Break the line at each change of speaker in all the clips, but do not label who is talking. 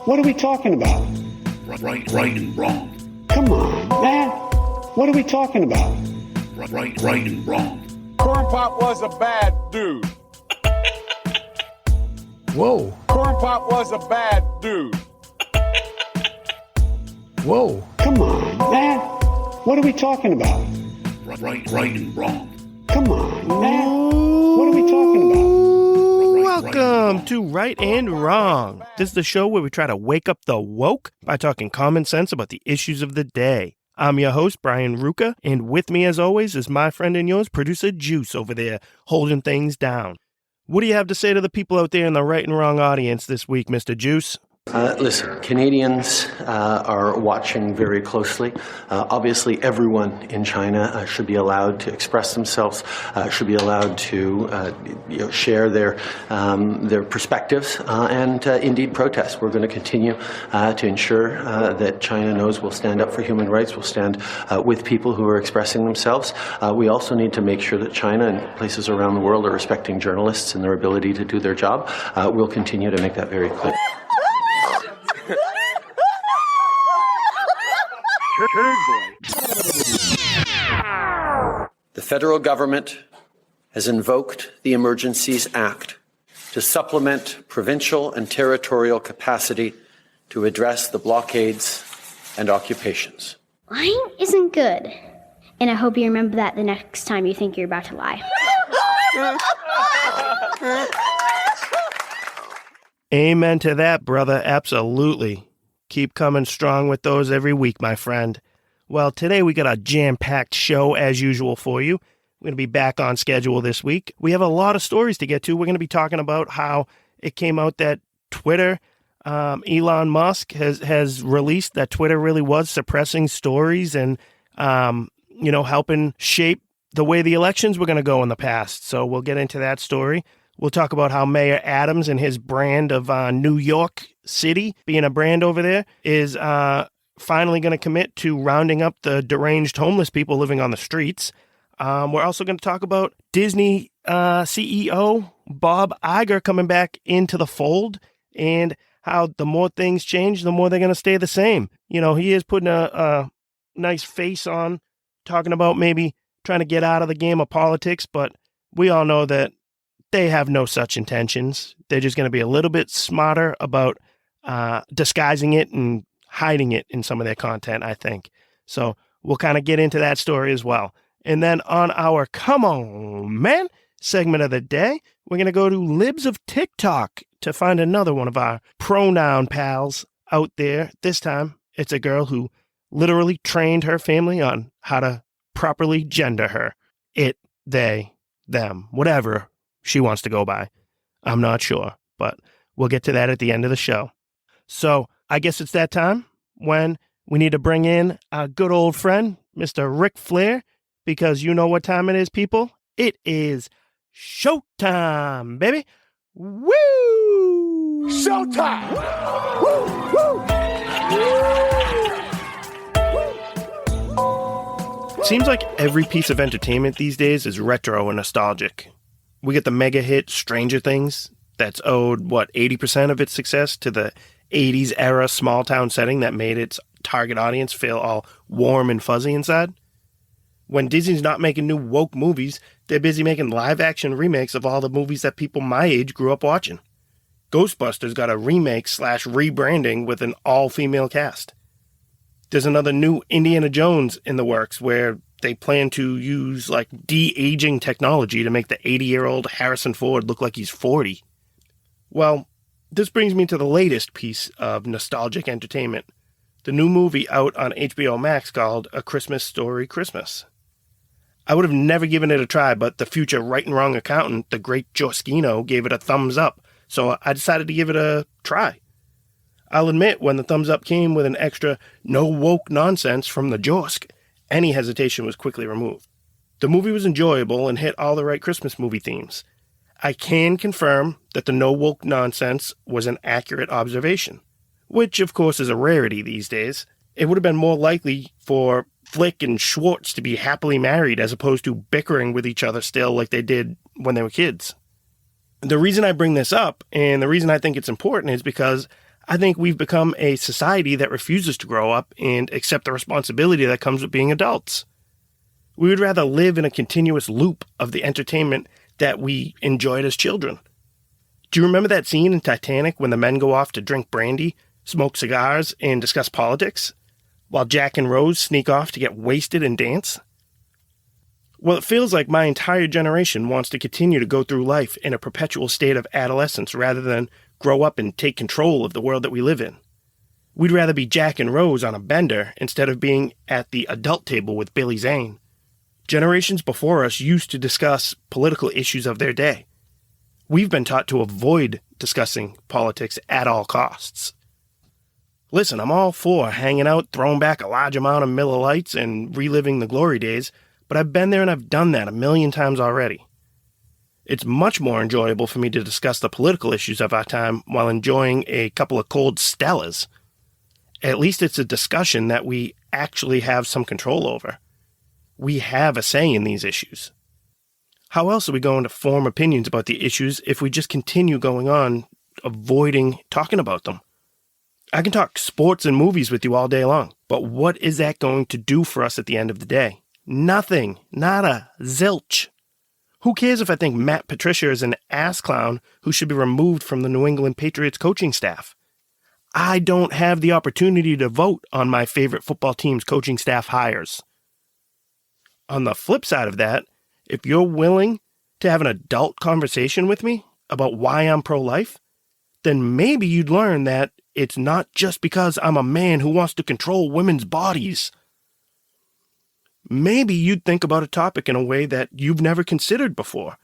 What are we talking about?
Right and wrong.
Come on, man. What are we talking about?
Right and wrong.
Corn Pop was a bad dude.
Whoa.
Corn Pop was a bad dude.
Whoa.
Come on, man. What are we talking about?
Right and wrong.
Come on, man. What are we talking about?
Welcome to Right and Wrong. This is the show where we try to wake up the woke by talking common sense about the issues of the day. I'm your host, Brian Ruka, and with me as always is my friend and yours, producer Juice over there, holding things down. What do you have to say to the people out there in the Right and Wrong audience this week, Mr. Juice?
Listen, Canadians are watching very closely. Obviously, everyone in China should be allowed to express themselves, should be allowed to share their perspectives, and indeed protest. We're going to continue to ensure that China knows we'll stand up for human rights, we'll stand with people who are expressing themselves. We also need to make sure that China and places around the world are respecting journalists and their ability to do their job. We'll continue to make that very clear. The federal government has invoked the Emergencies Act to supplement provincial and territorial capacity to address the blockades and occupations.
Lying isn't good, and I hope you remember that the next time you think you're about to lie.
Amen to that, brother. Absolutely. Keep coming strong with those every week, my friend. Well, today we got a jam-packed show as usual for you. We're going to be back on schedule this week. We have a lot of stories to get to. We're going to be talking about how it came out that Twitter, Elon Musk has released that Twitter really was suppressing stories and, helping shape the way the elections were going to go in the past. So we'll get into that story. We'll talk about how Mayor Adams and his brand of New York City, being a brand over there, is finally going to commit to rounding up the deranged homeless people living on the streets. We're also going to talk about Disney CEO Bob Iger coming back into the fold and how the more things change, the more they're going to stay the same. You know, he is putting a nice face on, talking about maybe trying to get out of the game of politics, but we all know that they have no such intentions. They're just going to be a little bit smarter about disguising it and hiding it in some of their content, I think. So we'll kind of get into that story as well. And then on our Come On Man segment of the day, we're going to go to Libs of TikTok to find another one of our pronoun pals out there. This time, it's a girl who literally trained her family on how to properly gender her. It, they, them, whatever she wants to go by. I'm not sure, but we'll get to that at the end of the show. So I guess it's that time when we need to bring in our good old friend, Mr. Ric Flair, because you know what time it is, people. It is showtime, baby. Woo!
Showtime!
It seems like every piece of entertainment these days is retro and nostalgic. We get the mega hit Stranger Things that's owed, 80% of its success to the 80s era small town setting that made its target audience feel all warm and fuzzy inside. When Disney's not making new woke movies, they're busy making live action remakes of all the movies that people my age grew up watching. Ghostbusters got a remake/rebranding with an all-female cast. There's another new Indiana Jones in the works where they plan to use de-aging technology to make the 80-year-old Harrison Ford look like he's 40. Well, this brings me to the latest piece of nostalgic entertainment, the new movie out on HBO Max called A Christmas Story Christmas. I would have never given it a try, but the future right and wrong accountant, the great Joskino, gave it a thumbs up, so I decided to give it a try. I'll admit, when the thumbs up came with an extra no woke nonsense from the Josk, any hesitation was quickly removed. The movie was enjoyable and hit all the right Christmas movie themes. I can confirm that the no woke nonsense was an accurate observation, which of course is a rarity these days. It would have been more likely for Flick and Schwartz to be happily married as opposed to bickering with each other still like they did when they were kids. The reason I bring this up, and the reason I think it's important, is because I think we've become a society that refuses to grow up and accept the responsibility that comes with being adults. We would rather live in a continuous loop of the entertainment that we enjoyed as children. Do you remember that scene in Titanic when the men go off to drink brandy, smoke cigars, and discuss politics, while Jack and Rose sneak off to get wasted and dance? Well, it feels like my entire generation wants to continue to go through life in a perpetual state of adolescence rather than grow up and take control of the world that we live in. We'd rather be Jack and Rose on a bender instead of being at the adult table with Billy Zane. Generations before us used to discuss political issues of their day. We've been taught to avoid discussing politics at all costs. Listen, I'm all for hanging out, throwing back a large amount of Miller Lights and reliving the glory days, but I've been there and I've done that a million times already. It's much more enjoyable for me to discuss the political issues of our time while enjoying a couple of cold Stellas. At least it's a discussion that we actually have some control over. We have a say in these issues. How else are we going to form opinions about the issues if we just continue going on avoiding talking about them? I can talk sports and movies with you all day long, but what is that going to do for us at the end of the day? Nothing. Nada. Zilch. Who cares if I think Matt Patricia is an ass clown who should be removed from the New England Patriots coaching staff? I don't have the opportunity to vote on my favorite football team's coaching staff hires. On the flip side of that, if you're willing to have an adult conversation with me about why I'm pro-life, then maybe you'd learn that it's not just because I'm a man who wants to control women's bodies. Maybe you'd think about a topic in a way that you've never considered before.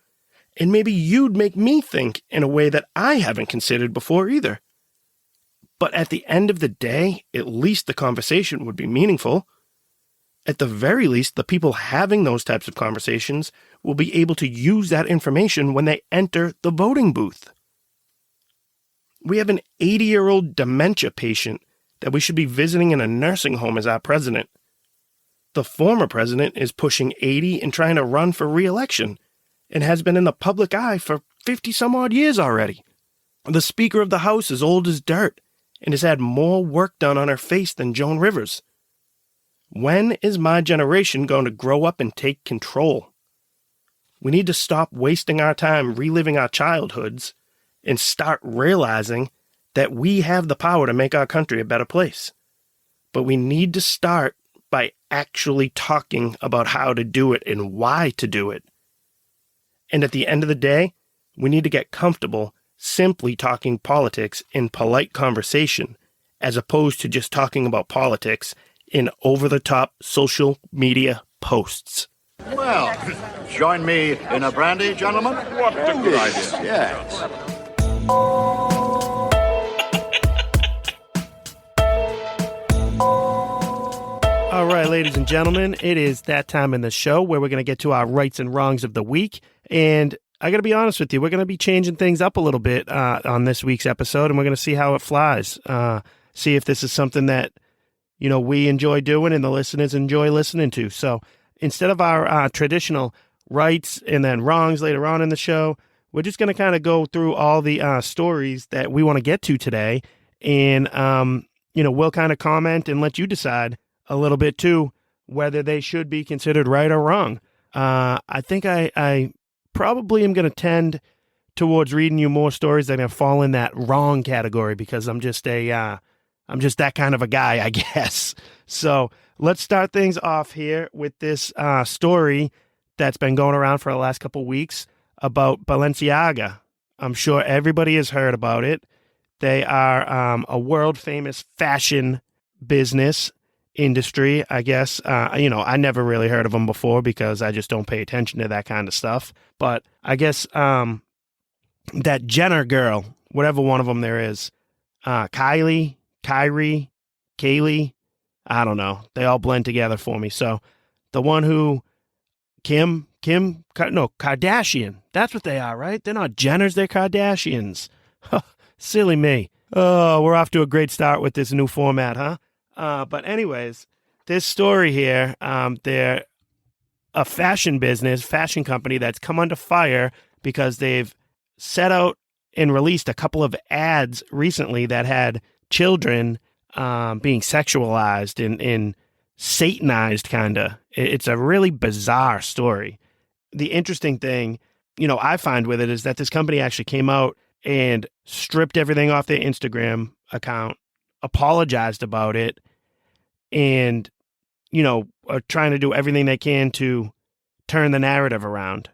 And maybe you'd make me think in a way that I haven't considered before either. But at the end of the day, at least the conversation would be meaningful. At the very least, the people having those types of conversations will be able to use that information when they enter the voting booth. We have an 80-year-old dementia patient that we should be visiting in a nursing home as our president. The former president is pushing 80 and trying to run for re-election and has been in the public eye for 50-some-odd years already. The Speaker of the House is old as dirt and has had more work done on her face than Joan Rivers. When is my generation going to grow up and take control? We need to stop wasting our time reliving our childhoods and start realizing that we have the power to make our country a better place. But we need to start by actually talking about how to do it and why to do it. And at the end of the day, we need to get comfortable simply talking politics in polite conversation, as opposed to just talking about politics in over-the-top social media posts.
Well, join me in a brandy, gentlemen? What a good idea. Yes.
All right, ladies and gentlemen, it is that time in the show where we're going to get to our rights and wrongs of the week. And I got to be honest with you, we're going to be changing things up a little bit on this week's episode, and we're going to see how it flies. See if this is something that, you know, we enjoy doing and the listeners enjoy listening to. So instead of our traditional rights and then wrongs later on in the show, we're just going to kind of go through all the stories that we want to get to today. And, we'll kind of comment and let you decide a little bit too, whether they should be considered right or wrong. I think I probably am going to tend towards reading you more stories that are going to fall in that wrong category because I'm just that kind of a guy, I guess. So let's start things off here with this story that's been going around for the last couple of weeks about Balenciaga. I'm sure everybody has heard about it. They are a world-famous fashion business industry, I guess. I never really heard of them before because I just don't pay attention to that kind of stuff. But I guess that Jenner girl, whatever one of them there is, Kylie, Kaylee, I don't know. They all blend together for me. So the one who, Kardashian. That's what they are, right? They're not Jenners, they're Kardashians. Silly me. Oh, we're off to a great start with this new format, huh? But anyways, this story here, they're a fashion company that's come under fire because they've set out and released a couple of ads recently that had children being sexualized and satanized, kind of. It's a really bizarre story. The interesting thing, I find with it is that this company actually came out and stripped everything off their Instagram account, apologized about it, and, are trying to do everything they can to turn the narrative around.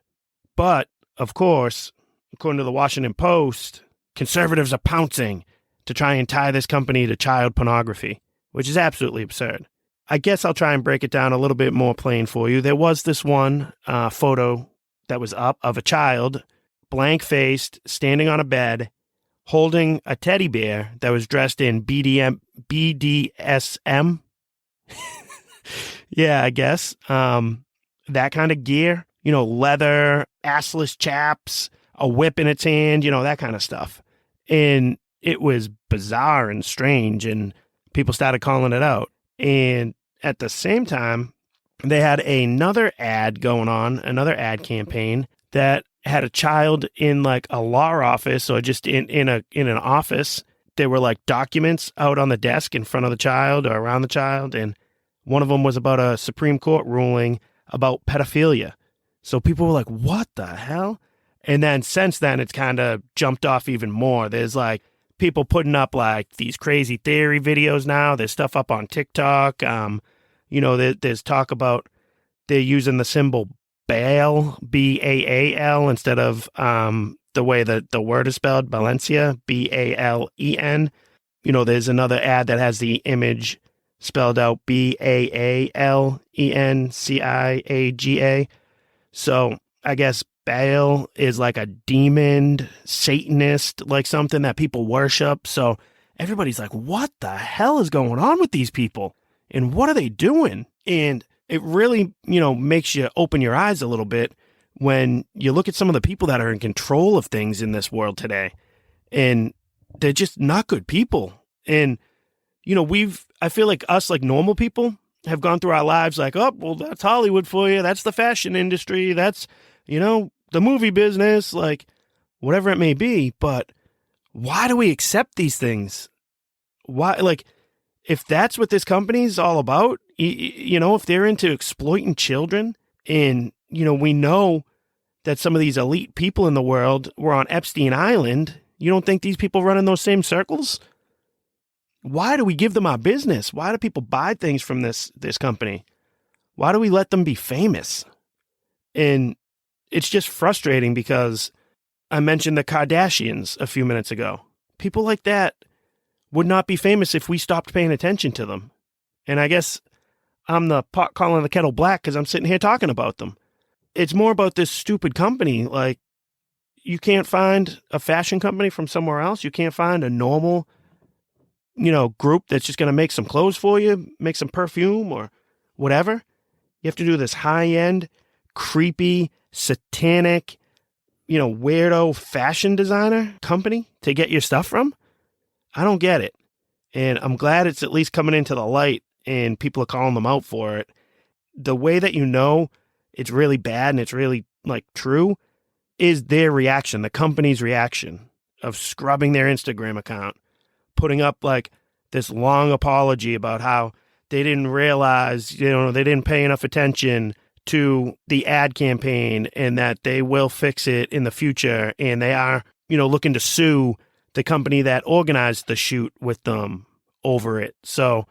But, of course, according to the Washington Post, conservatives are pouncing to try and tie this company to child pornography, which is absolutely absurd. I guess I'll try and break it down a little bit more plain for you. There was this one photo that was up of a child, blank-faced, standing on a bed, holding a teddy bear that was dressed in BDSM. Yeah, I guess. That kind of gear, leather, assless chaps, a whip in its hand, that kind of stuff. And it was bizarre and strange, and people started calling it out. And at the same time, they had another ad going on, another ad campaign that had a child in like a law office or just in an office. There were like documents out on the desk in front of the child or around the child, and one of them was about a Supreme Court ruling about pedophilia. So people were like, what the hell? And then since then, it's kind of jumped off even more. There's like people putting up like these crazy theory videos now. There's stuff up on TikTok. There's talk about they're using the symbol Baal, Baal, instead of the way that the word is spelled, Balenciaga, Balen. There's another ad that has the image spelled out Balenciaga. So I guess Baal is like a demon, Satanist, like something that people worship. So everybody's like, what the hell is going on with these people? And what are they doing? And it really, makes you open your eyes a little bit when you look at some of the people that are in control of things in this world today. And they're just not good people. And, I feel like us, like normal people, have gone through our lives like, oh, well, that's Hollywood for you. That's the fashion industry. That's, the movie business, like whatever it may be. But why do we accept these things? Why, like, if that's what this company is all about, if they're into exploiting children, and, we know that some of these elite people in the world were on Epstein Island, you don't think these people run in those same circles? Why do we give them our business? Why do people buy things from this company? Why do we let them be famous? And it's just frustrating because I mentioned the Kardashians a few minutes ago. People like that would not be famous if we stopped paying attention to them. And I guess I'm the pot calling the kettle black because I'm sitting here talking about them. It's more about this stupid company. Like, you can't find a fashion company from somewhere else. You can't find a normal, group that's just going to make some clothes for you, make some perfume or whatever. You have to do this high-end, creepy, satanic, weirdo fashion designer company to get your stuff from. I don't get it. And I'm glad it's at least coming into the light and people are calling them out for it. The way that it's really bad and it's really like true is their reaction, the company's reaction of scrubbing their Instagram account, putting up like this long apology about how they didn't realize, they didn't pay enough attention to the ad campaign and that they will fix it in the future. And they are, looking to sue the company that organized the shoot with them over it. So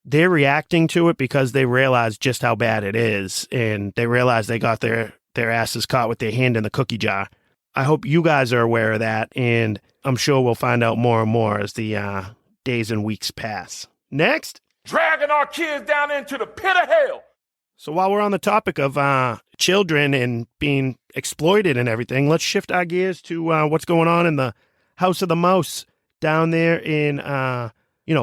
they're reacting to it because they realize just how bad it is. And they realize they got their asses caught with their hand in the cookie jar. I hope you guys are aware of that. And I'm sure we'll find out more and more as the days and weeks pass. Next.
Dragging our kids down into the pit of hell.
So while we're on the topic of children and being exploited and everything, let's shift our gears to what's going on in the House of the Mouse down there in,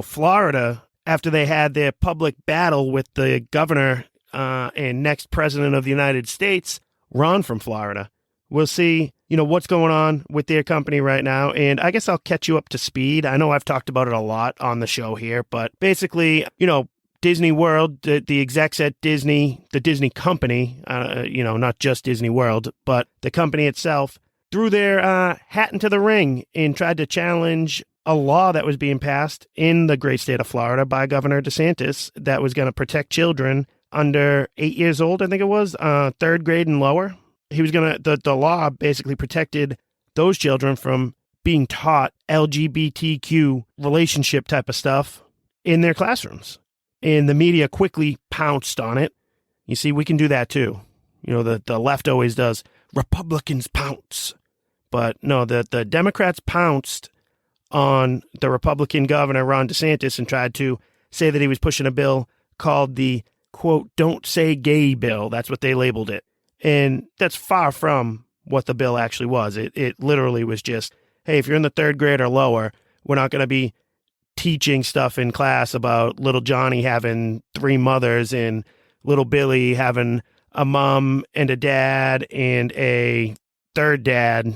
Florida after they had their public battle with the governor and next president of the United States, Ron from Florida. We'll see, what's going on with their company right now. And I guess I'll catch you up to speed. I know I've talked about it a lot on the show here, but basically, Disney World, the execs at Disney, the Disney company, not just Disney World, but the company itself, threw their hat into the ring and tried to challenge a law that was being passed in the great state of Florida by Governor DeSantis that was going to protect children under 8 years old, I think it was, third grade and lower. He was going to, the law basically protected those children from being taught LGBTQ relationship type of stuff in their classrooms. And the media quickly pounced on it. You see, we can do that too. You know, the left always does. Republicans pounce. But no, the Democrats pounced on the Republican governor, Ron DeSantis, and tried to say that he was pushing a bill called the, quote, "Don't Say Gay" bill. That's what they labeled it. And that's far from what the bill actually was. It literally was just, hey, if you're in the third grade or lower, we're not going to be teaching stuff in class about little Johnny having 3 mothers and little Billy having a mom and a dad and a third dad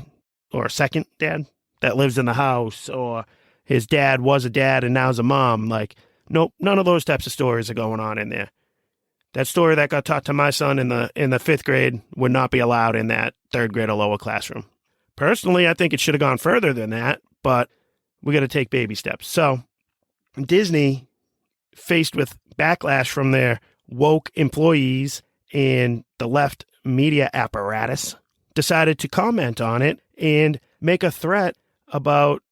or a second dad that lives in the house, or his dad was a dad and now's a mom. Like, nope, none of those types of stories are going on in there. That story that got taught to my son in the 5th grade would not be allowed in that third grade or lower classroom. Personally, I think it should have gone further than that, but we got to take baby steps. So Disney, faced with backlash from their woke employees and the left media apparatus, decided to comment on it and make a threat about,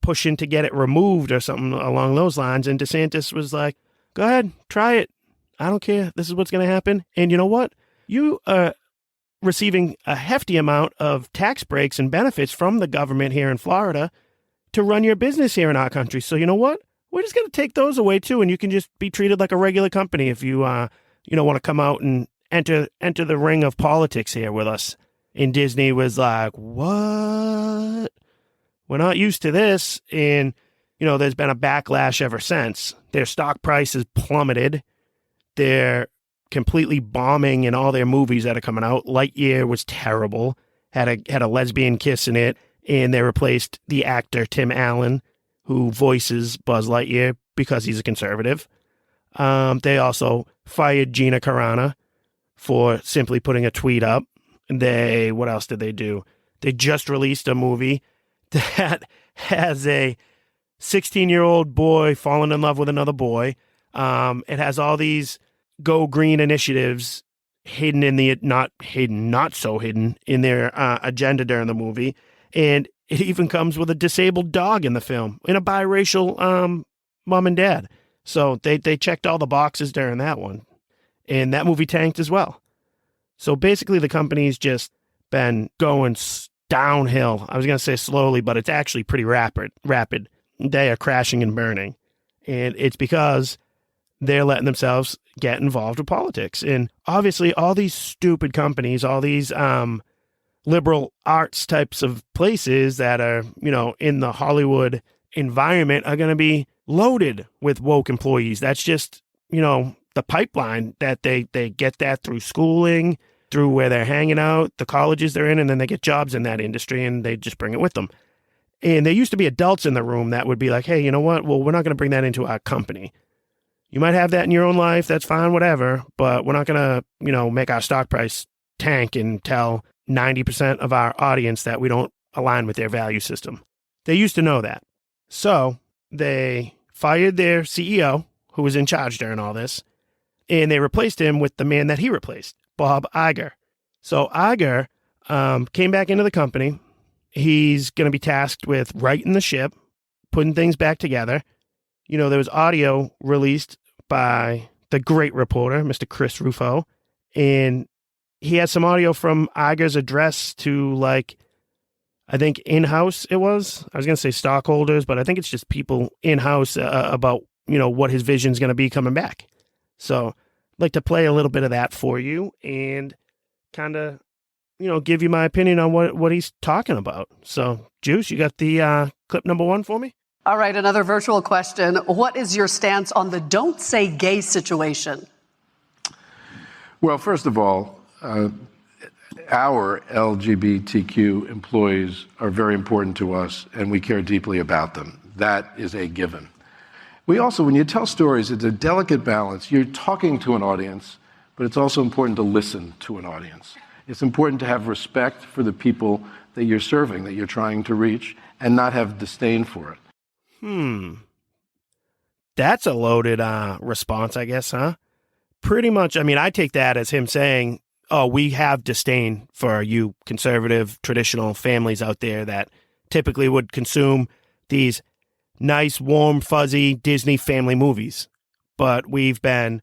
pushing to get it removed or something along those lines. And DeSantis was like, go ahead, try it. I don't care. This is what's going to happen. And you know what? You are receiving a hefty amount of tax breaks and benefits from the government here in Florida to run your business here in our country. So you know what? We're just going to take those away too. And you can just be treated like a regular company if you, want to come out and enter the ring of politics here with us. And Disney was like, what? We're not used to this. And, there's been a backlash ever since. Their stock price has plummeted. They're completely bombing in all their movies that are coming out. Lightyear was terrible, had a lesbian kiss in it, and they replaced the actor Tim Allen, who voices Buzz Lightyear, because he's a conservative. They also fired Gina Carano for simply putting a tweet up. What else did they do? They just released a movie that has a 16-year-old boy falling in love with another boy. It has all these Go Green initiatives hidden in the, not so hidden in their agenda during the movie. And it even comes with a disabled dog in the film, in a biracial mom and dad. So they checked all the boxes during that one. And that movie tanked as well. So basically the company's just been going downhill. I was going to say slowly, but it's actually pretty rapid. They are crashing and burning. And it's because they're letting themselves get involved with politics. And obviously all these stupid companies, all these liberal arts types of places that are, in the Hollywood environment are going to be loaded with woke employees. That's just, the pipeline that they get that through schooling, through where they're hanging out, the colleges they're in, and then they get jobs in that industry and they just bring it with them. And there used to be adults in the room that would be like, hey, you know what? Well, we're not going to bring that into our company. You might have that in your own life. That's fine, whatever. But we're not going to, make our stock price tank and tell 90% of our audience that we don't align with their value system. They used to know that. So they fired their CEO, who was in charge during all this, and they replaced him with the man that he replaced, Bob Iger. So Iger came back into the company. He's going to be tasked with righting the ship, putting things back together. There was audio released by the great reporter, Mr. Chris Rufo, and he had some audio from Iger's address to, I think in-house it was. I was going to say stockholders, but I think it's just people in-house about, what his vision is going to be coming back. So I'd like to play a little bit of that for you and kind of, give you my opinion on what he's talking about. So, Juice, you got the clip number 1 for me?
All right, another virtual question. What is your stance on the "don't say gay" situation?
Well, first of all, our LGBTQ employees are very important to us, and we care deeply about them. That is a given. We also, when you tell stories, it's a delicate balance. You're talking to an audience, but it's also important to listen to an audience. It's important to have respect for the people that you're serving, that you're trying to reach, and not have disdain for it.
That's a loaded response, I guess, huh? Pretty much, I mean, I take that as him saying, oh, we have disdain for you conservative, traditional families out there that typically would consume these nice, warm, fuzzy Disney family movies. But we've been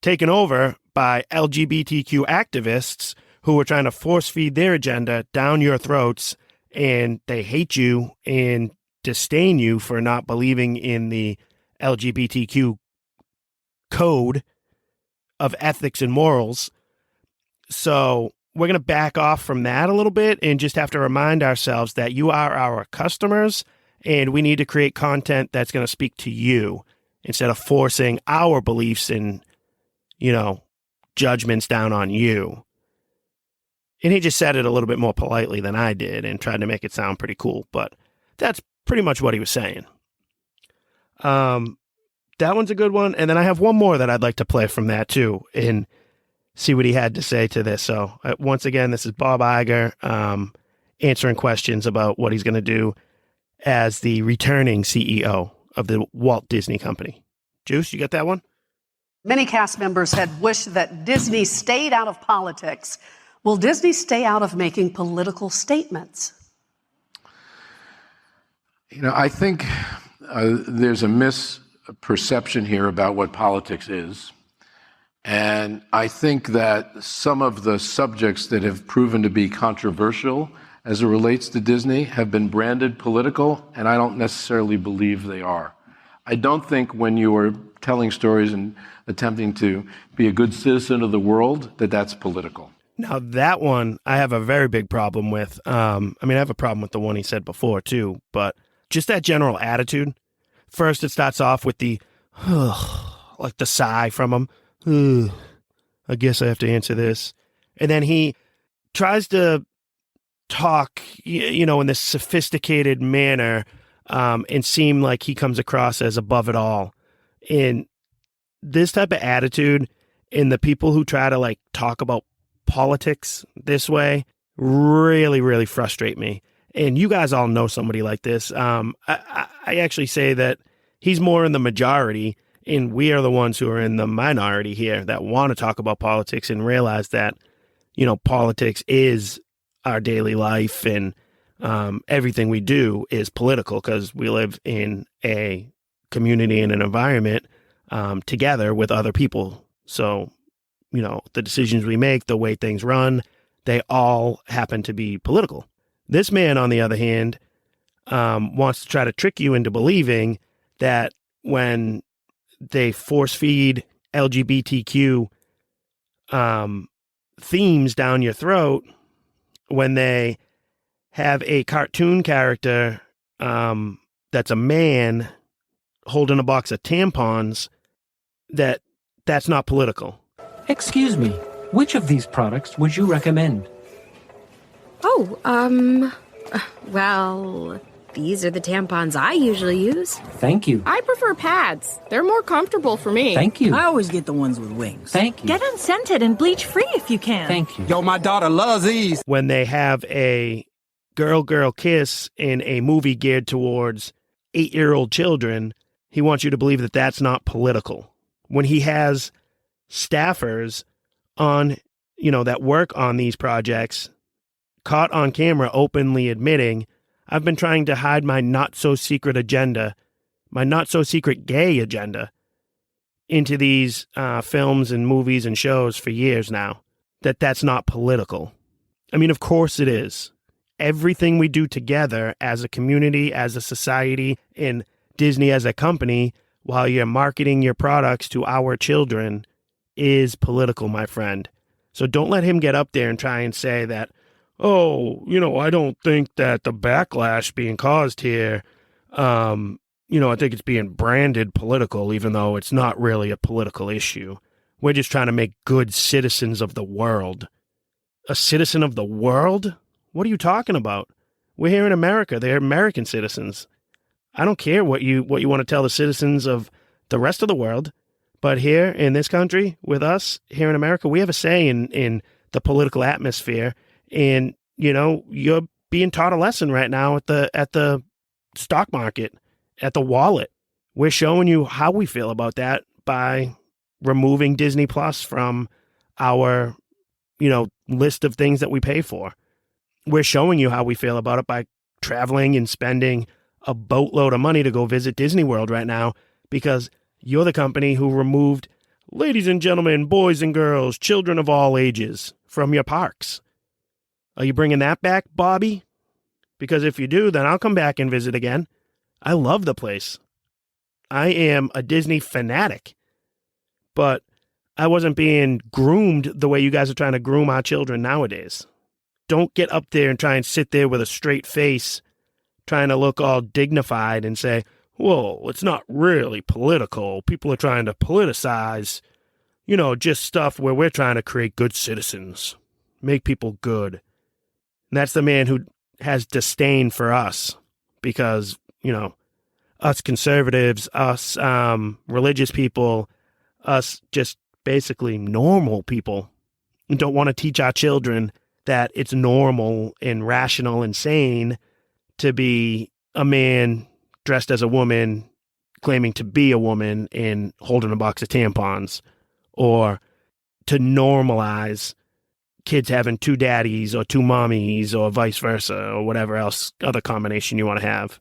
taken over by LGBTQ activists who are trying to force feed their agenda down your throats, and they hate you and disdain you for not believing in the LGBTQ code of ethics and morals. So we're going to back off from that a little bit and just have to remind ourselves that you are our customers and we need to create content that's going to speak to you instead of forcing our beliefs and, judgments down on you. And he just said it a little bit more politely than I did and tried to make it sound pretty cool, but that's pretty much what he was saying. That one's a good one. And then I have one more that I'd like to play from that too and see what he had to say to this. So once again, this is Bob Iger answering questions about what he's going to do as the returning CEO of the Walt Disney Company. Juice, you got that one?
Many cast members had wished that Disney stayed out of politics. Will Disney stay out of making political statements?
I think there's a misperception here about what politics is. And I think that some of the subjects that have proven to be controversial as it relates to Disney have been branded political, and I don't necessarily believe they are. I don't think when you are telling stories and attempting to be a good citizen of the world, that's political.
Now, that one I have a very big problem with. I have a problem with the one he said before, too, but just that general attitude. First, it starts off with the, like the sigh from him. I guess I have to answer this. And then he tries to talk, in this sophisticated manner and seem like he comes across as above it all. And this type of attitude and the people who try to talk about politics this way really, really frustrate me. And you guys all know somebody like this. I actually say that he's more in the majority and we are the ones who are in the minority here that want to talk about politics and realize that, politics is our daily life and everything we do is political because we live in a community and an environment together with other people. So, the decisions we make, the way things run, they all happen to be political. This man, on the other hand, wants to try to trick you into believing that when they force feed LGBTQ themes down your throat, when they have a cartoon character that's a man holding a box of tampons, that's not political.
Excuse me, which of these products would you recommend?
Well, these are the tampons I usually use.
Thank you.
I prefer pads. They're more comfortable for me.
Thank you.
I always get the ones with wings.
Thank you.
Get unscented and bleach-free if you can.
Thank you.
Yo, my daughter loves these.
When they have a girl-girl kiss in a movie geared towards 8-year-old children, he wants you to believe that that's not political. When he has staffers on, that work on these projects, caught on camera openly admitting, I've been trying to hide my not-so-secret agenda, my not-so-secret gay agenda, into these films and movies and shows for years now, that's not political. I mean, of course it is. Everything we do together as a community, as a society, and Disney as a company, while you're marketing your products to our children, is political, my friend. So don't let him get up there and try and say that, I don't think that the backlash being caused here, I think it's being branded political, even though it's not really a political issue. We're just trying to make good citizens of the world. A citizen of the world? What are you talking about? We're here in America. They're American citizens. I don't care what you want to tell the citizens of the rest of the world, but here in this country, with us, here in America, we have a say in the political atmosphere. And, you're being taught a lesson right now at the stock market at the wallet. We're showing you how we feel about that by removing Disney Plus from our, list of things that we pay for. We're showing you how we feel about it by traveling and spending a boatload of money to go visit Disney World right now because you're the company who removed ladies and gentlemen, boys and girls, children of all ages from your parks. Are you bringing that back, Bobby? Because if you do, then I'll come back and visit again. I love the place. I am a Disney fanatic, but I wasn't being groomed the way you guys are trying to groom our children nowadays. Don't get up there and try and sit there with a straight face, trying to look all dignified and say, well, it's not really political. People are trying to politicize, just stuff where we're trying to create good citizens, make people good. And that's the man who has disdain for us because, us conservatives, us religious people, us just basically normal people don't want to teach our children that it's normal and rational and sane to be a man dressed as a woman, claiming to be a woman and holding a box of tampons, or to normalize kids having two daddies or two mommies or vice versa or whatever else other combination you want to have.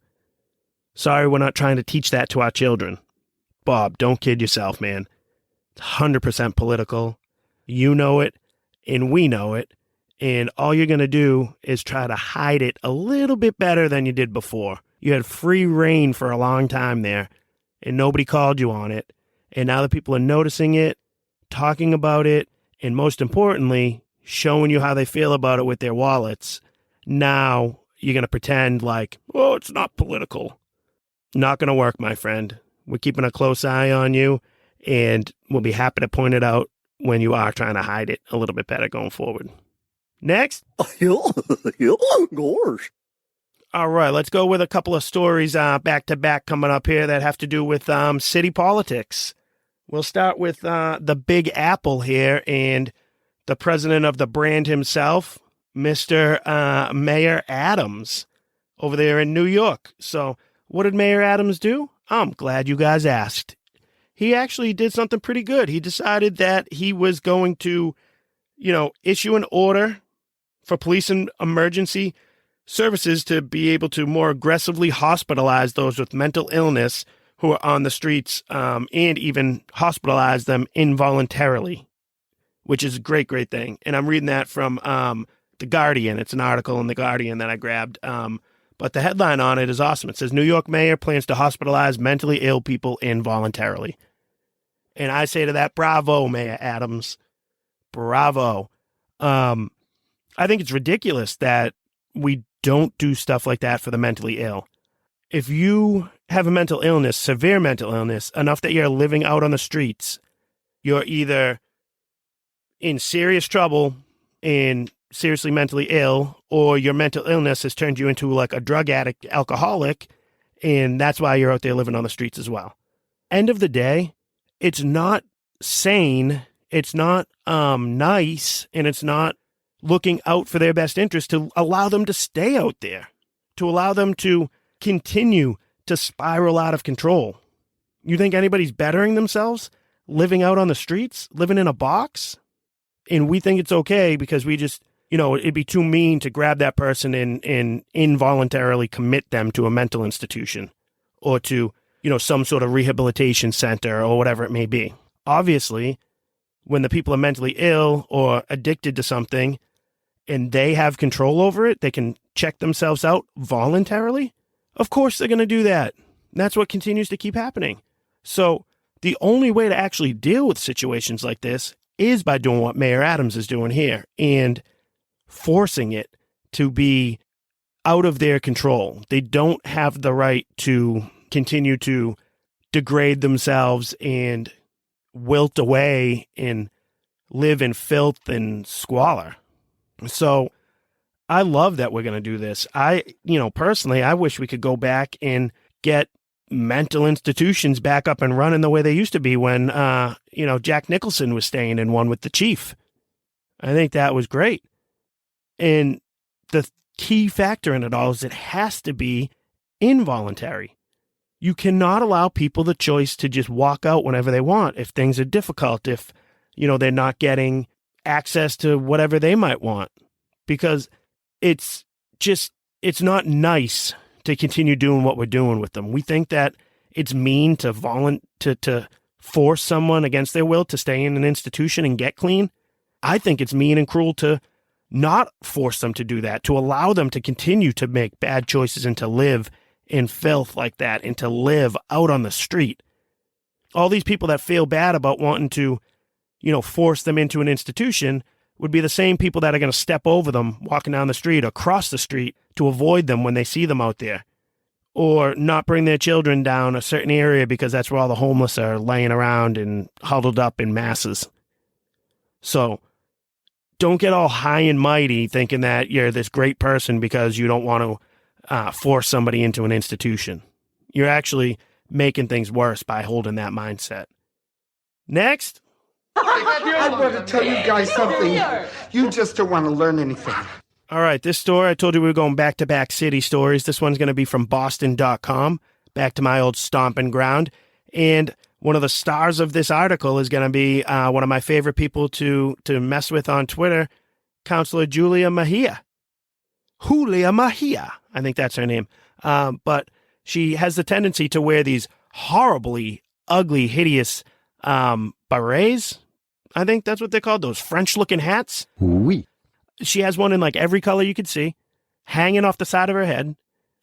Sorry, we're not trying to teach that to our children. Bob, don't kid yourself, man. It's 100% political. You know it, and we know it, and all you're going to do is try to hide it a little bit better than you did before. You had free reign for a long time there, and nobody called you on it, and now that people are noticing it, talking about it, and most importantly, showing you how they feel about it with their wallets, now you're going to pretend like, oh, it's not political. Not going to work, my friend. We're keeping a close eye on you, and we'll be happy to point it out when you are trying to hide it a little bit better going forward. Next.
Gosh.
All right, let's go with a couple of stories back to back coming up here that have to do with city politics. We'll start with the Big Apple here and the president of the brand himself, Mr. Mayor Adams, over there in New York. So what did Mayor Adams do? I'm glad you guys asked. He actually did something pretty good. He decided that he was going to, issue an order for police and emergency services to be able to more aggressively hospitalize those with mental illness who are on the streets and even hospitalize them involuntarily, which is a great, great thing. And I'm reading that from The Guardian. It's an article in The Guardian that I grabbed. But the headline on it is awesome. It says, New York mayor plans to hospitalize mentally ill people involuntarily. And I say to that, bravo, Mayor Adams. Bravo. I think it's ridiculous that we don't do stuff like that for the mentally ill. If you have a mental illness, severe mental illness, enough that you're living out on the streets, you're either in serious trouble and seriously mentally ill, or your mental illness has turned you into like a drug addict, alcoholic, and that's why you're out there living on the streets as well. End of the day, it's not sane, it's not nice, and it's not looking out for their best interest to allow them to stay out there, to allow them to continue to spiral out of control. You think anybody's bettering themselves living out on the streets, living in a box? And we think it's okay because we just, it'd be too mean to grab that person and involuntarily commit them to a mental institution or to, some sort of rehabilitation center or whatever it may be. Obviously, when the people are mentally ill or addicted to something and they have control over it, they can check themselves out voluntarily. Of course they're going to do that. That's what continues to keep happening. So the only way to actually deal with situations like this is by doing what Mayor Adams is doing here and forcing it to be out of their control. They don't have the right to continue to degrade themselves and wilt away and live in filth and squalor. So I love that we're going to do this. Personally, I wish we could go back and get mental institutions back up and running the way they used to be when, Jack Nicholson was staying in one with the chief. I think that was great. And the key factor in it all is it has to be involuntary. You cannot allow people the choice to just walk out whenever they want if things are difficult, if, they're not getting access to whatever they might want, because it's not nice to continue doing what we're doing with them. We think that it's mean to force someone against their will to stay in an institution and get clean. I think it's mean and cruel to not force them to do that, to allow them to continue to make bad choices and to live in filth like that and to live out on the street. All these people that feel bad about wanting to, force them into an institution would be the same people that are going to step over them walking down the street or cross the street to avoid them when they see them out there, or not bring their children down a certain area because that's where all the homeless are laying around and huddled up in masses. So don't get all high and mighty thinking that you're this great person because you don't want to force somebody into an institution. You're actually making things worse by holding that mindset. Next.
I want to tell you guys something. You just don't want to learn anything.
All right, this story, I told you we were going back-to-back city stories. This one's going to be from Boston.com, back to my old stomping ground. And one of the stars of this article is going to be one of my favorite people to mess with on Twitter, Counselor Julia Mejia. Julia Mejia, I think that's her name. But she has the tendency to wear these horribly ugly, hideous berets. I think that's what they're called, those French-looking hats.
Oui.
She has one in like every color you could see, hanging off the side of her head.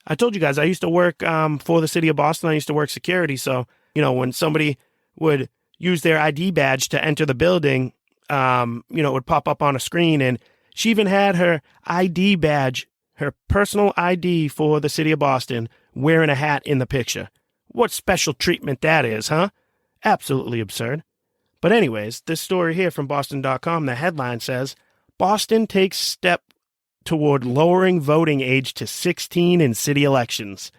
I told you guys, I used to work for the city of Boston. I used to work security. So, when somebody would use their ID badge to enter the building, it would pop up on a screen. And she even had her ID badge, her personal ID for the city of Boston, wearing a hat in the picture. What special treatment that is, huh? Absolutely absurd. But anyways, this story here from Boston.com, the headline says, Boston takes step toward lowering voting age to 16 in city elections.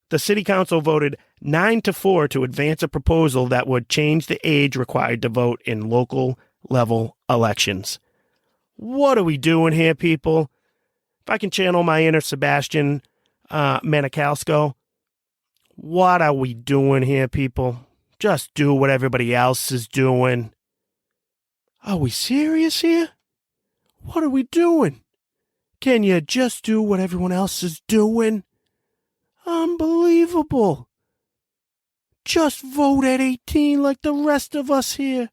The city council voted 9-4 to advance a proposal that would change the age required to vote in local level elections. What are we doing here, people? If I can channel my inner Sebastian Maniscalco, what are we doing here, people? Just do what everybody else is doing. Are we serious here? What are we doing? Can you just do what everyone else is doing? Unbelievable. Just vote at 18 like the rest of us here.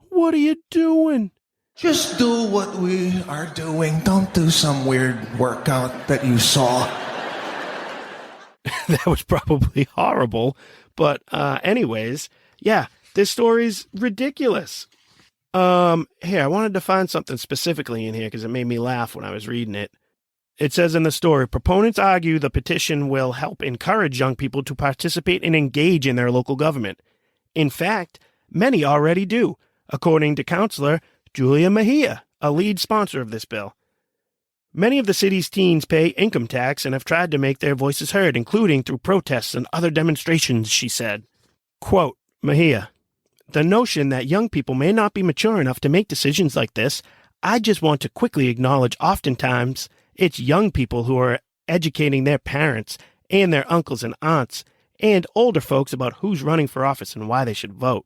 What are you doing?
Just do what we are doing. Don't do some weird workout that you saw.
That was probably horrible. But anyways, yeah, this story's ridiculous. Here, I wanted to find something specifically in here because it made me laugh when I was reading it. It says in the story, proponents argue the petition will help encourage young people to participate and engage in their local government. In fact, many already do, according to Counselor Julia Mejia, a lead sponsor of this bill. Many of the city's teens pay income tax and have tried to make their voices heard, including through protests and other demonstrations, she said. Quote, Mejia, the notion that young people may not be mature enough to make decisions like this, I just want to quickly acknowledge oftentimes it's young people who are educating their parents and their uncles and aunts and older folks about who's running for office and why they should vote.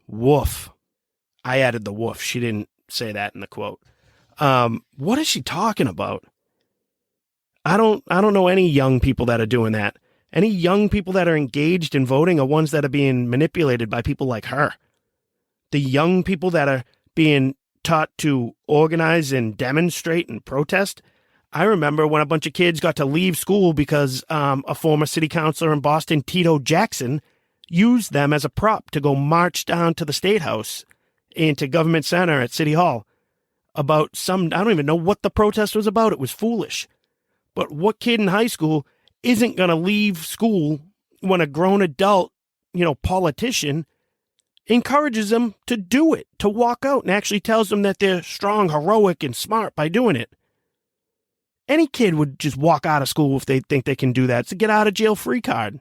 Woof. I added the woof. She didn't say that in the quote. What is she talking about? I don't know any young people that are doing that. Any young people that are engaged in voting are ones that are being manipulated by people like her. The young people that are being taught to organize and demonstrate and protest. I remember when a bunch of kids got to leave school because a former city councilor in Boston, Tito Jackson, used them as a prop to go march down to the State House and to Government Center at City Hall about I don't even know what the protest was about. It was foolish. But what kid in high school isn't going to leave school when a grown adult, politician encourages them to do it, to walk out and actually tells them that they're strong, heroic, and smart by doing it? Any kid would just walk out of school if they think they can do that. It's a get out of jail free card.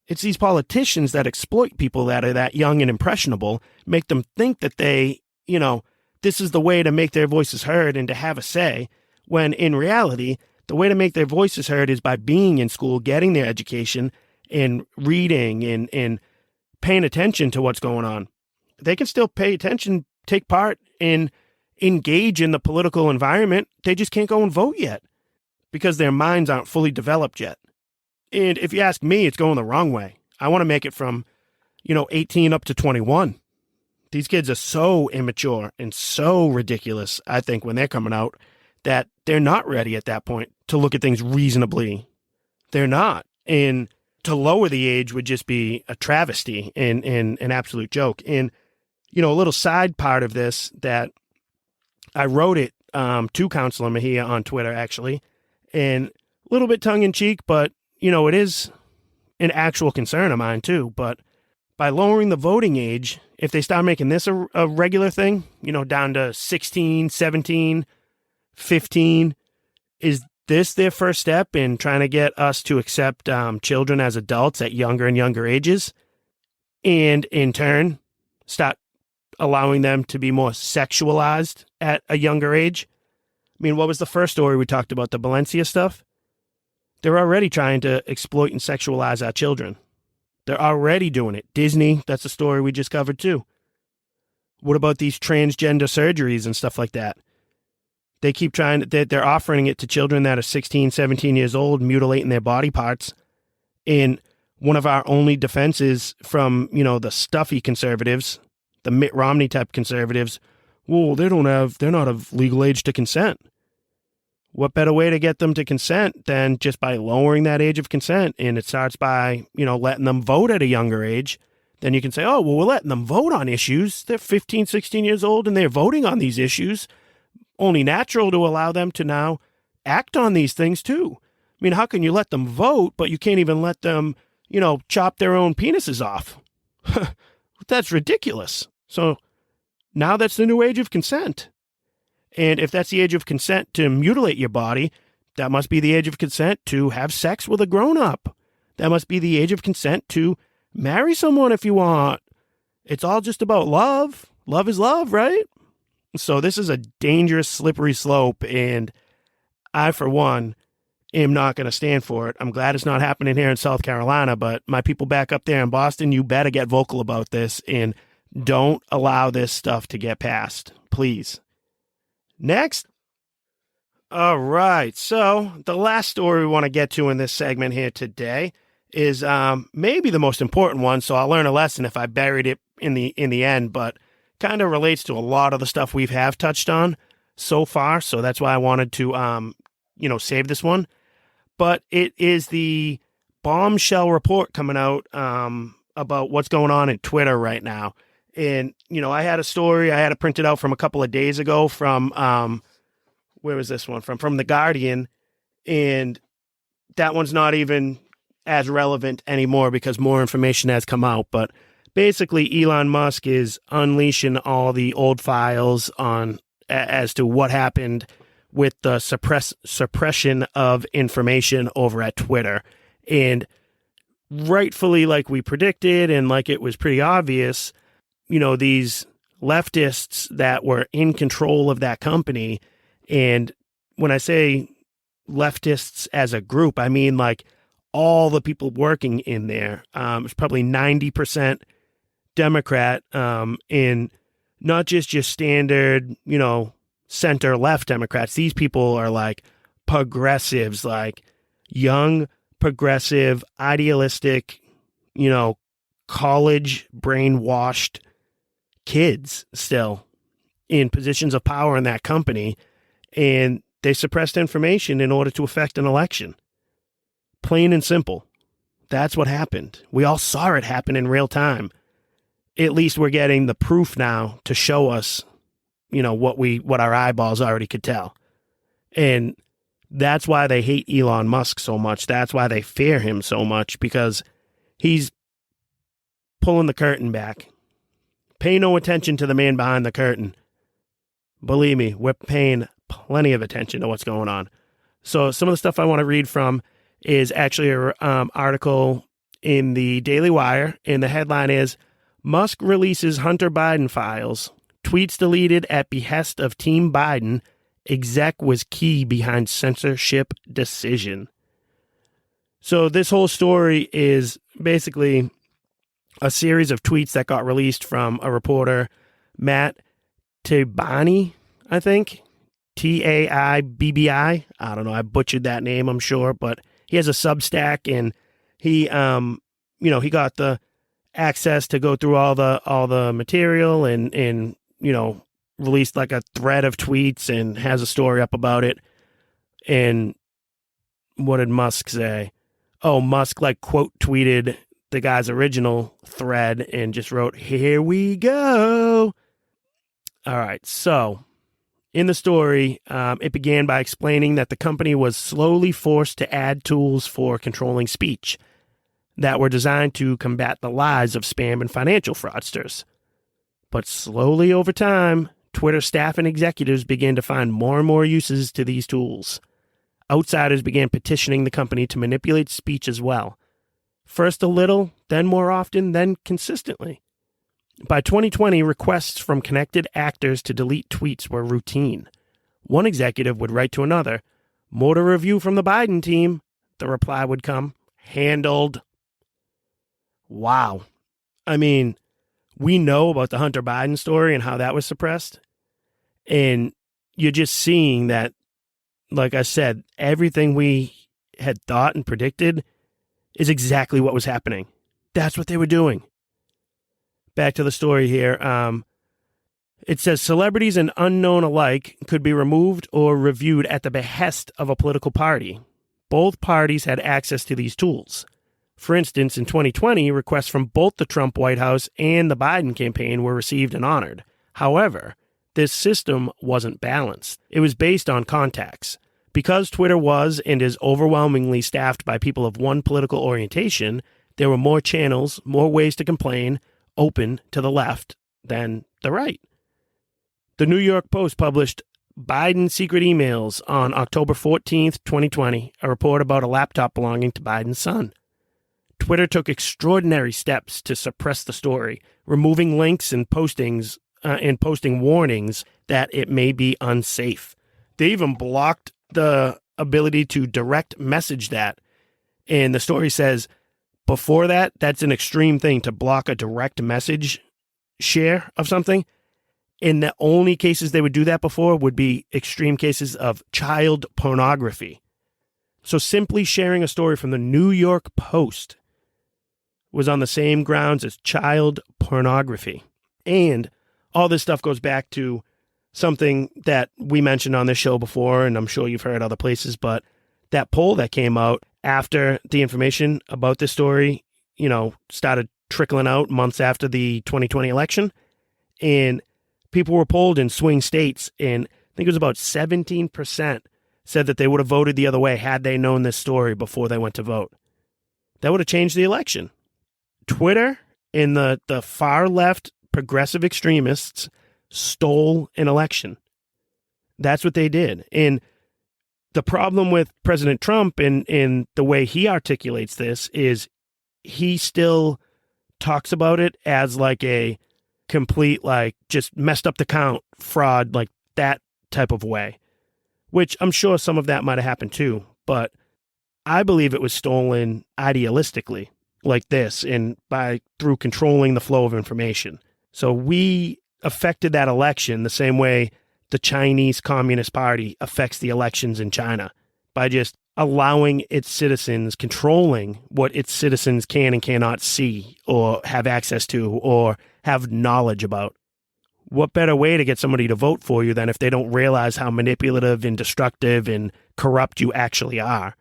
It's these politicians that exploit people that are that young and impressionable, make them think that they, this is the way to make their voices heard and to have a say, when in reality, the way to make their voices heard is by being in school, getting their education, and reading and paying attention to what's going on. They can still pay attention, take part, and engage in the political environment. They just can't go and vote yet because their minds aren't fully developed yet. And if you ask me, it's going the wrong way. I want to make it from, 18 up to 21. These kids are so immature and so ridiculous, I think, when they're coming out, that they're not ready at that point to look at things reasonably. They're not. And to lower the age would just be a travesty and an absolute joke. And, a little side part of this that I wrote it to Counselor Mejia on Twitter, actually, and a little bit tongue-in-cheek, but, it is an actual concern of mine, too. But by lowering the voting age, if they start making this a regular thing, down to 16, 17, 15, is this their first step in trying to get us to accept children as adults at younger and younger ages, and in turn start allowing them to be more sexualized at a younger age? I mean, what was the first story we talked about, the Balenciaga stuff? They're already trying to exploit and sexualize our children. They're already doing it. Disney, that's a story we just covered too. What about these transgender surgeries and stuff like that? They keep they're offering it to children that are 16, 17 years old, mutilating their body parts. And one of our only defenses from, the stuffy conservatives, the Mitt Romney type conservatives, well, they're not of legal age to consent. What better way to get them to consent than just by lowering that age of consent? And it starts by, letting them vote at a younger age. Then you can say, oh, well, we're letting them vote on issues. They're 15, 16 years old and they're voting on these issues. Only natural to allow them to now act on these things too. I mean, how can you let them vote, but you can't even let them, chop their own penises off? That's ridiculous. So now that's the new age of consent. And if that's the age of consent to mutilate your body, that must be the age of consent to have sex with a grown-up. That must be the age of consent to marry someone if you want. It's all just about love. Love is love, right? So this is a dangerous, slippery slope, and I, for one, am not going to stand for it. I'm glad it's not happening here in South Carolina, but my people back up there in Boston, you better get vocal about this and don't allow this stuff to get passed, please. Next. All right. So the last story we want to get to in this segment here today is maybe the most important one. So I'll learn a lesson if I buried it in the end, but kind of relates to a lot of the stuff we have touched on so far. So that's why I wanted to, save this one. But it is the bombshell report coming out about what's going on in Twitter right now. And, I had a story, I had it printed out from a couple of days ago from, where was this one from? From The Guardian. And that one's not even as relevant anymore because more information has come out. But basically, Elon Musk is unleashing all the old files on as to what happened with the suppression of information over at Twitter. And rightfully, like we predicted, and like it was pretty obvious, these leftists that were in control of that company. And when I say leftists as a group, I mean like all the people working in there. It's probably 90% Democrat, and not just your standard, center left Democrats. These people are like progressives, like young, progressive, idealistic, college brainwashed kids still in positions of power in that company. And they suppressed information in order to affect an election. Plain and simple. That's what happened. We all saw it happen in real time. At least we're getting the proof now to show us, what our eyeballs already could tell. And that's why they hate Elon Musk so much. That's why they fear him so much, because he's pulling the curtain back. Pay no attention to the man behind the curtain. Believe me, we're paying plenty of attention to what's going on. So some of the stuff I want to read from is actually an article in the Daily Wire, and the headline is, Musk releases Hunter Biden files, tweets deleted at behest of Team Biden, Exec was key behind censorship decision. So this whole story is basically a series of tweets that got released from a reporter, Matt Taibbi, I think. Taibbi. I don't know. I butchered that name, I'm sure, but he has a Substack, and he, he got the access to go through all the material and released like a thread of tweets and has a story up about it. And what did Musk say? Oh, Musk quote tweeted the guy's original thread and just wrote, "Here we go." All right. So in the story, it began by explaining that the company was slowly forced to add tools for controlling speech that were designed to combat the lies of spam and financial fraudsters. But slowly over time, Twitter staff and executives began to find more and more uses to these tools. Outsiders began petitioning the company to manipulate speech as well. First a little, then more often, then consistently. By 2020, requests from connected actors to delete tweets were routine. One executive would write to another, "More to review from the Biden team." The reply would come, "Handled." Wow. I mean, we know about the Hunter Biden story and how that was suppressed. And you're just seeing that, like I said, everything we had thought and predicted is exactly what was happening. That's what they were doing. Back to the story here. It says celebrities and unknown alike could be removed or reviewed at the behest of a political party. Both parties had access to these tools. For instance, in 2020, requests from both the Trump White House and the Biden campaign were received and honored. However, this system wasn't balanced. It was based on contacts. Because Twitter was and is overwhelmingly staffed by people of one political orientation, there were more channels, more ways to complain, open to the left than the right. The New York Post published Biden secret emails on October 14th, 2020, a report about a laptop belonging to Biden's son. Twitter took extraordinary steps to suppress the story, removing links and postings and posting warnings that it may be unsafe. They even blocked the ability to direct message that. And the story says, before that, that's an extreme thing to block a direct message share of something. And the only cases they would do that before would be extreme cases of child pornography. So simply sharing a story from the New York Post was on the same grounds as child pornography. And all this stuff goes back to something that we mentioned on this show before, and I'm sure you've heard other places, but that poll that came out after the information about this story, started trickling out months after the 2020 election, and people were polled in swing states, and I think it was about 17% said that they would have voted the other way had they known this story before they went to vote. That would have changed the election. Twitter and the far left progressive extremists stole an election. That's what they did. And the problem with President Trump and the way he articulates this is he still talks about it as like a complete, just messed up the count, fraud, like that type of way, which I'm sure some of that might have happened too. But I believe it was stolen idealistically like this and through controlling the flow of information. So we affected that election the same way the Chinese Communist Party affects the elections in China by just allowing its citizens, controlling what its citizens can and cannot see or have access to or have knowledge about. What better way to get somebody to vote for you than if they don't realize how manipulative and destructive and corrupt you actually are?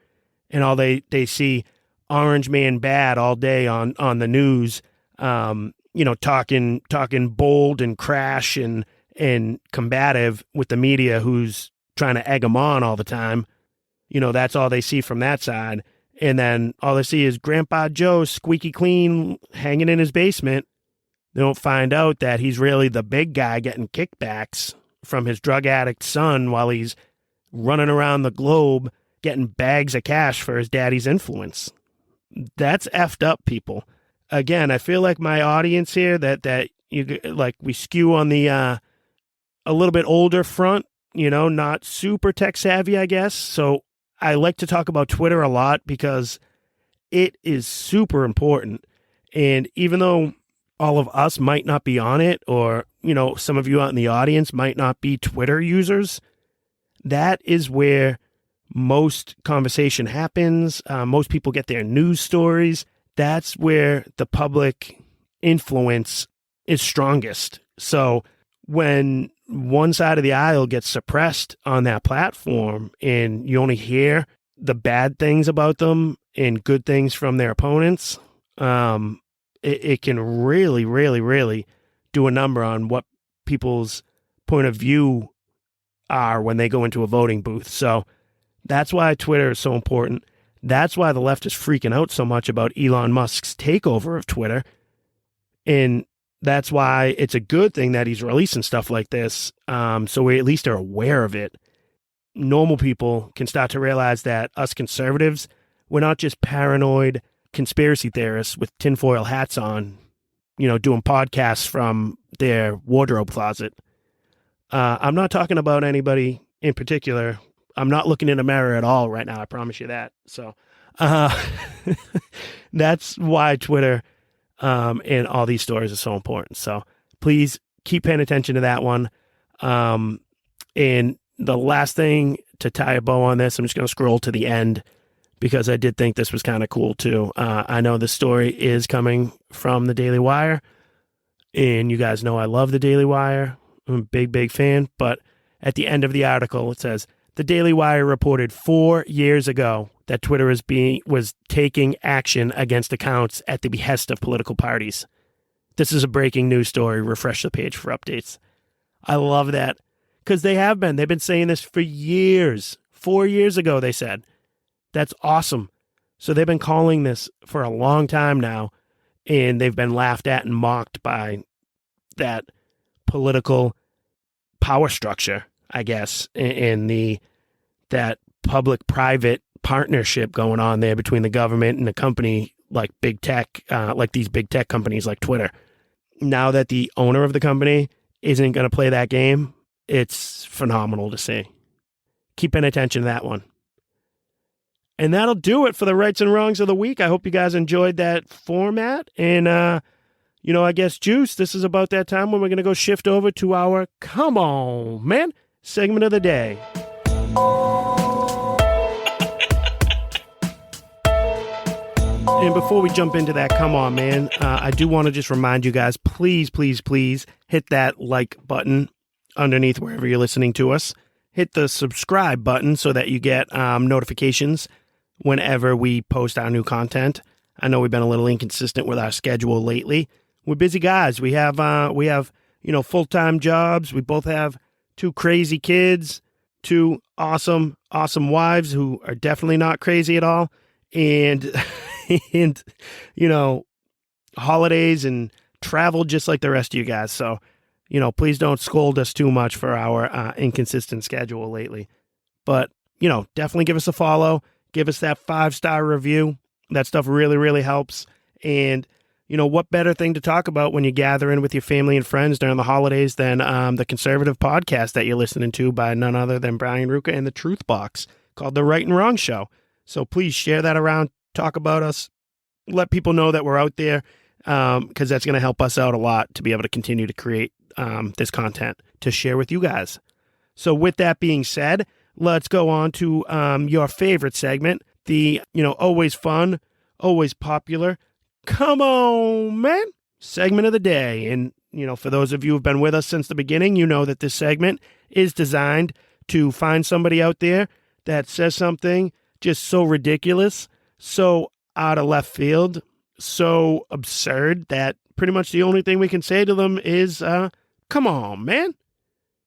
And all they see Orange Man bad all day on the news, talking bold and crash and combative with the media who's trying to egg them on all the time. That's all they see from that side. And then all they see is Grandpa Joe squeaky clean hanging in his basement. They don't find out that he's really the big guy getting kickbacks from his drug addict son while he's running around the globe getting bags of cash for his daddy's influence. That's effed up, people. Again, I feel like my audience here that you we skew on the a little bit older front not super tech savvy, I guess. So I like to talk about Twitter a lot because it is super important. And even though all of us might not be on it, or, some of you out in the audience might not be Twitter users, that is where most conversation happens. Most people get their news stories. That's where the public influence is strongest. So when one side of the aisle gets suppressed on that platform and you only hear the bad things about them and good things from their opponents, it can really, really, really do a number on what people's point of view are when they go into a voting booth. So that's why Twitter is so important. That's why the left is freaking out so much about Elon Musk's takeover of Twitter. And that's why it's a good thing that he's releasing stuff like this, so we at least are aware of it. Normal people can start to realize that us conservatives, we're not just paranoid conspiracy theorists with tinfoil hats on, doing podcasts from their wardrobe closet. I'm not talking about anybody in particular. I'm not looking in a mirror at all right now. I promise you that. So that's why Twitter and all these stories are so important. So please keep paying attention to that one. And the last thing to tie a bow on this, I'm just going to scroll to the end because I did think this was kind of cool too. I know this story is coming from the Daily Wire, and you guys know I love the Daily Wire. I'm a big, big fan. But at the end of the article, it says, the Daily Wire reported 4 years ago that Twitter was taking action against accounts at the behest of political parties. This is a breaking news story. Refresh the page for updates. I love that because they've been saying this for years. 4 years ago, they said. That's awesome. So they've been calling this for a long time now, and they've been laughed at and mocked by that political power structure, I guess, and that public-private partnership going on there between the government and a company like big tech, like these big tech companies like Twitter. Now that the owner of the company isn't going to play that game, it's phenomenal to see. Keep paying attention to that one. And that'll do it for the rights and wrongs of the week. I hope you guys enjoyed that format. And, I guess, Juice, this is about that time when we're going to go shift over to our Come On, Man segment of the day. And before we jump into that, come on, man, I do want to just remind you guys, please, please, please hit that like button underneath wherever you're listening to us. Hit the subscribe button so that you get notifications whenever we post our new content. I know we've been a little inconsistent with our schedule lately. We're busy guys. We have full-time jobs. We both have 2 crazy kids, 2 awesome wives who are definitely not crazy at all. And holidays and travel just like the rest of you guys. So, please don't scold us too much for our inconsistent schedule lately. But, definitely give us a follow. Give us that 5-star review. That stuff really, really helps. And, what better thing to talk about when you gather in with your family and friends during the holidays than the conservative podcast that you're listening to by none other than Brian Ruka and the Truth Box called The Right and Wrong Show. So please share that around. Talk about us. Let people know that we're out there because that's going to help us out a lot to be able to continue to create this content to share with you guys. So with that being said, let's go on to your favorite segment, the, always fun, always popular, Come On, Man segment of the day. And, for those of you who've been with us since the beginning, you know that this segment is designed to find somebody out there that says something just so ridiculous, so out of left field, so absurd that pretty much the only thing we can say to them is, come on, man.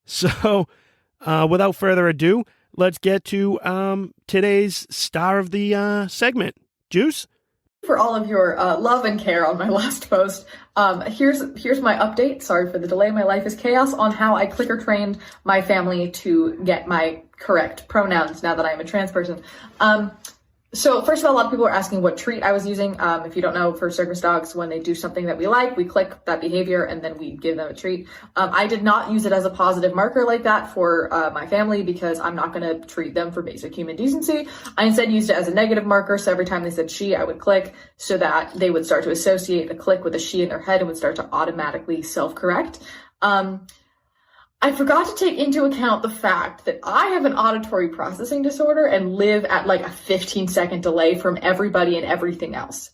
So without further ado, let's get to today's star of the segment. Juice?
For all of your love and care on my last post, here's my update. Sorry for the delay. My life is chaos on how I clicker trained my family to get my correct pronouns now that I'm a trans person. So first of all, a lot of people are asking what treat I was using. If you don't know, for circus dogs, when they do something that we like, we click that behavior and then we give them a treat. I did not use it as a positive marker like that for my family because I'm not going to treat them for basic human decency. I instead used it as a negative marker. So every time they said she, I would click so that they would start to associate a click with a she in their head and would start to automatically self-correct. I forgot to take into account the fact that I have an auditory processing disorder and live at like a 15-second delay from everybody and everything else.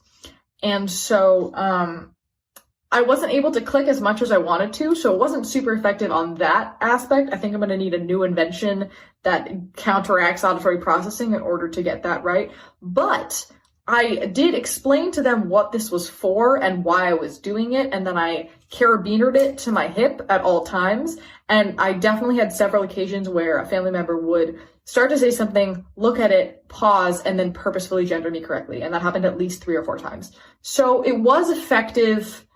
And so I wasn't able to click as much as I wanted to, so it wasn't super effective on that aspect. I think I'm going to need a new invention that counteracts auditory processing in order to get that right. But I did explain to them what this was for and why I was doing it, and then I carabinered it to my hip at all times. And I definitely had several occasions where a family member would start to say something, look at it, pause, and then purposefully gender me correctly. And that happened at least 3 or 4 times. So it was effective,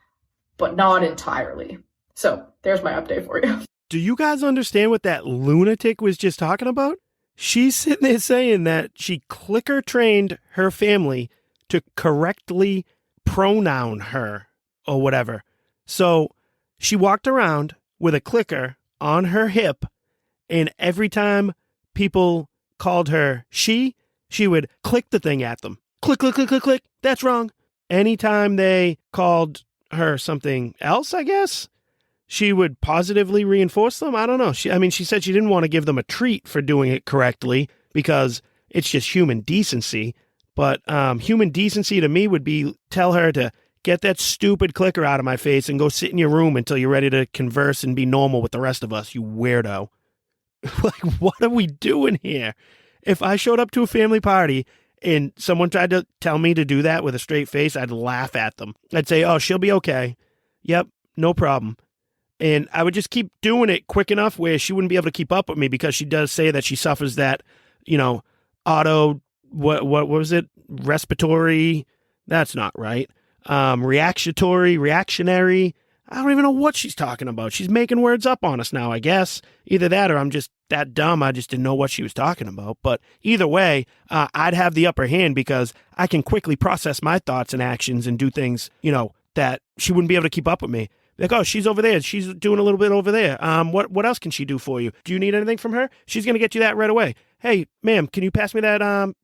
but not entirely. So there's my update for you.
Do you guys understand what that lunatic was just talking about? She's sitting there saying that she clicker trained her family to correctly pronoun her or whatever. So she walked around with a clicker on her hip, and every time people called her she would click the thing at them. Click, click, click, click, click. That's wrong. Anytime they called her something else, I guess, she would positively reinforce them. I don't know. She said she didn't want to give them a treat for doing it correctly because it's just human decency. But human decency to me would be tell her to get that stupid clicker out of my face and go sit in your room until you're ready to converse and be normal with the rest of us, you weirdo. Like, what are we doing here? If I showed up to a family party and someone tried to tell me to do that with a straight face, I'd laugh at them. I'd say, oh, she'll be okay. Yep, no problem. And I would just keep doing it quick enough where she wouldn't be able to keep up with me because she does say that she suffers that, what was it? Respiratory. That's not right. Reactionary. I don't even know what she's talking about. She's making words up on us now, I guess. Either that or I'm just that dumb. I just didn't know what she was talking about. But either way, I'd have the upper hand because I can quickly process my thoughts and actions and do things, that she wouldn't be able to keep up with me. Like, oh, she's over there. She's doing a little bit over there. What else can she do for you? Do you need anything from her? She's going to get you that right away. Hey, ma'am, can you pass me that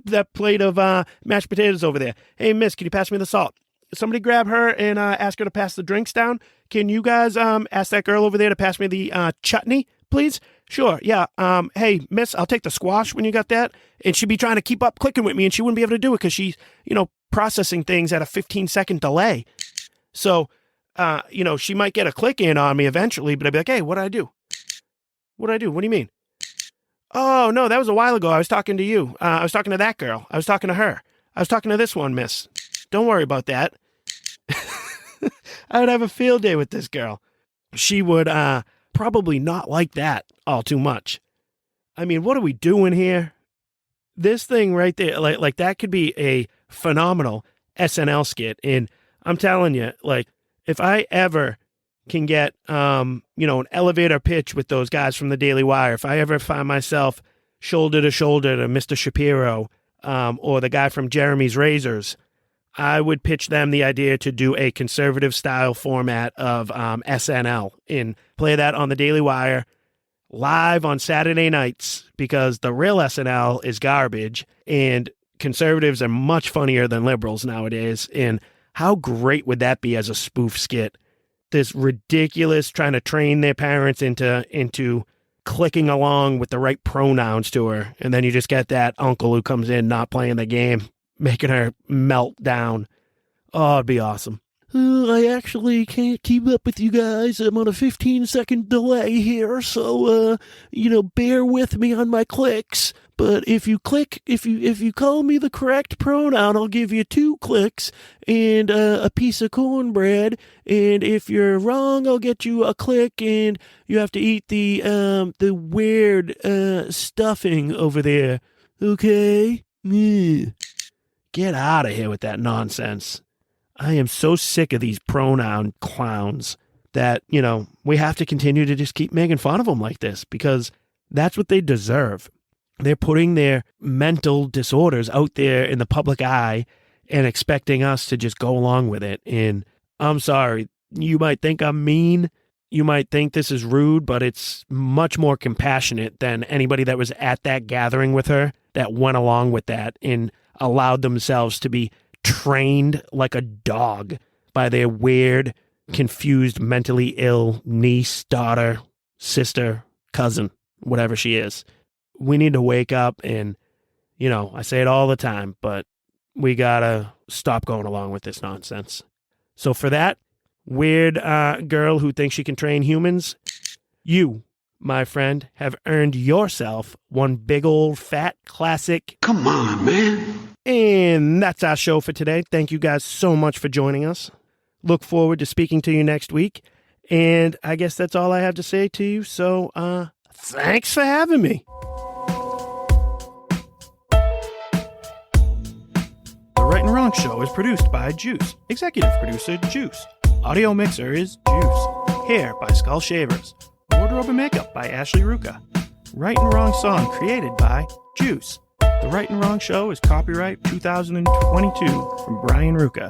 that plate of mashed potatoes over there? Hey, miss, can you pass me the salt? Somebody grab her and ask her to pass the drinks down. Can you guys ask that girl over there to pass me the chutney, please? Sure, yeah. Hey, miss, I'll take the squash when you got that. And she'd be trying to keep up clicking with me, and she wouldn't be able to do it because she's, processing things at a 15-second delay. So, she might get a click in on me eventually, but I'd be like, hey, what'd I do? What do you mean? Oh, no, that was a while ago. I was talking to you. I was talking to that girl. I was talking to her. I was talking to this one, miss. Don't worry about that. I would have a field day with this girl. She would probably not like that all too much. I mean, what are we doing here? This thing right there, like that could be a phenomenal SNL skit. And I'm telling you, like, if I ever can get, an elevator pitch with those guys from the Daily Wire, if I ever find myself shoulder to shoulder to Mr. Shapiro or the guy from Jeremy's Razors, I would pitch them the idea to do a conservative style format of SNL and play that on the Daily Wire live on Saturday nights because the real SNL is garbage and conservatives are much funnier than liberals nowadays. And how great would that be as a spoof skit? This ridiculous trying to train their parents into clicking along with the right pronouns to her. And then you just get that uncle who comes in not playing the game, making her melt down. Oh, it'd be awesome. I actually can't keep up with you guys. I'm on a 15-second delay here, so, bear with me on my clicks. But if you call me the correct pronoun, I'll give you 2 clicks and a piece of cornbread. And if you're wrong, I'll get you a click and you have to eat the weird stuffing over there. Okay? Get out of here with that nonsense. I am so sick of these pronoun clowns that, we have to continue to just keep making fun of them like this because that's what they deserve. They're putting their mental disorders out there in the public eye and expecting us to just go along with it. And I'm sorry, you might think I'm mean. You might think this is rude, but it's much more compassionate than anybody that was at that gathering with her that went along with that and allowed themselves to be trained like a dog by their weird, confused, mentally ill niece, daughter, sister, cousin, whatever she is. We need to wake up and, I say it all the time, but we gotta stop going along with this nonsense. So for that weird girl who thinks she can train humans, you, my friend, have earned yourself one big old fat classic.
Come on, man.
And that's our show for today. Thank you guys so much for joining us. Look forward to speaking to you next week. And I guess that's all I have to say to you. So, thanks for having me. The Right and Wrong Show is produced by Juice. Executive producer, Juice. Audio mixer is Juice. Hair by Skull Shavers. Wardrobe and makeup by Ashley Ruka. Right and Wrong song created by Juice. The Right and Wrong Show is copyright 2022 from Brian Ruka.